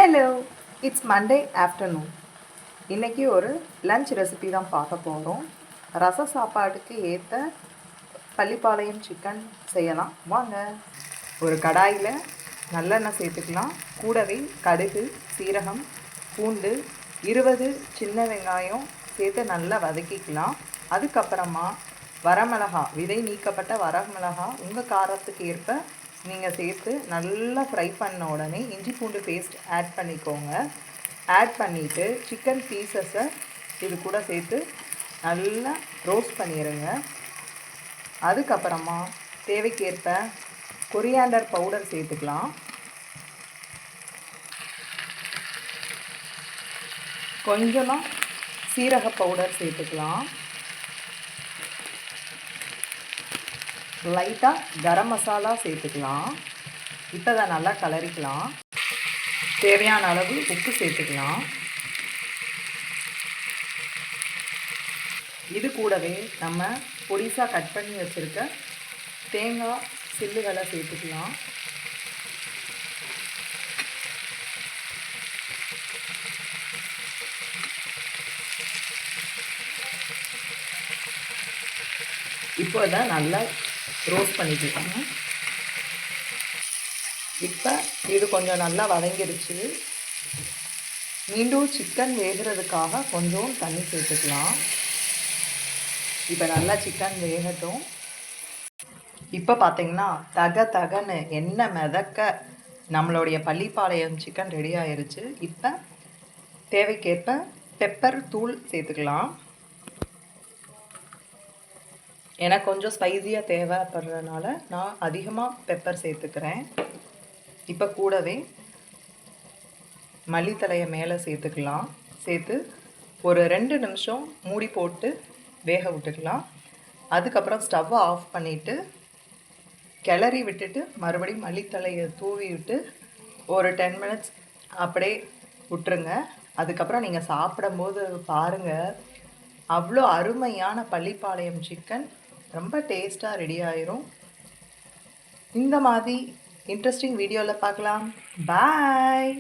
Hello, it's Monday afternoon. இன்றைக்கி ஒரு lunch recipe தான் பார்க்க போகிறோம். ரச சாப்பாட்டுக்கு ஏற்ற பள்ளிப்பாளையம் சிக்கன் செய்யலாம் வாங்க. ஒரு கடாயில் நல்லெண்ணெய் சேர்த்துக்கலாம். கூடவே கடுகு, சீரகம், பூண்டு, 20 சின்ன வெங்காயம் சேர்த்து நல்லா வதக்கிக்கலாம். அதுக்கப்புறமா வரமிளகா, விதை நீக்கப்பட்ட வரமிளகா உங்கள் காரத்துக்கு ஏற்ப நீங்கள் சேர்த்து நல்லா ஃப்ரை பண்ண உடனே இஞ்சி பூண்டு பேஸ்ட் ஆட் பண்ணிக்கோங்க. ஆட் பண்ணிவிட்டு சிக்கன் பீசஸை இது கூட சேர்த்து நல்லா ரோஸ்ட் பண்ணிடுங்க. அதுக்கப்புறமா தேவைக்கேற்ப கொரியாண்டர் பவுடர் சேர்த்துக்கலாம். கொஞ்சமாக சீரக பவுடர் சேர்த்துக்கலாம். லைட்டாக கரம் மசாலா சேர்த்துக்கலாம். இப்போ அதை நல்லா கலரிக்கலாம். தேவையான அளவு உப்பு சேர்த்துக்கலாம். இது கூடவே நம்ம பொடிசாக கட் பண்ணி வச்சுருக்க தேங்காய் சில்லுகளை சேர்த்துக்கலாம். இப்போ அதை நல்லா ரோஸ்ட் பண்ணிக்கலாம். இப்போ இது கொஞ்சம் நல்லா வதங்கிடுச்சு. மீண்டும் சிக்கன் வேகிறதுக்காக கொஞ்சம் தண்ணி சேர்த்துக்கலாம். இப்போ நல்லா சிக்கன் வேகட்டும். இப்போ பார்த்திங்கன்னா தகன்னு எண்ணெய் மிதக்க நம்மளுடைய பள்ளிப்பாளையம் சிக்கன் ரெடி ஆயிடுச்சு. இப்போ தேவைக்கேற்ப பெப்பர் தூள் சேர்த்துக்கலாம். எனக்கு கொஞ்சம் ஸ்பைஸியாக தேவைப்படுறதுனால நான் அதிகமாக பெப்பர் சேர்த்துக்கிறேன். இப்போ கூடவே மல்லித்தலையை மேலே சேர்த்துக்கலாம். சேர்த்து ஒரு 2 நிமிஷம் மூடி போட்டு வேக விட்டுக்கலாம். அதுக்கப்புறம் ஸ்டவ்வை ஆஃப் பண்ணிவிட்டு கிளறி விட்டுட்டு மறுபடியும் மல்லித்தலையை தூவி விட்டு ஒரு 10 மினிட்ஸ் அப்படியே விட்டுருங்க. அதுக்கப்புறம் நீங்கள் சாப்பிடும்போது பாருங்கள், அவ்வளோ அருமையான பள்ளிப்பாளையம் சிக்கன் ரொம்ப டேஸ்ட்டாக ரெடி ஆயிரும். இந்த மாதிரி இன்ட்ரெஸ்டிங் வீடியோவில் பார்க்கலாம். பாய்.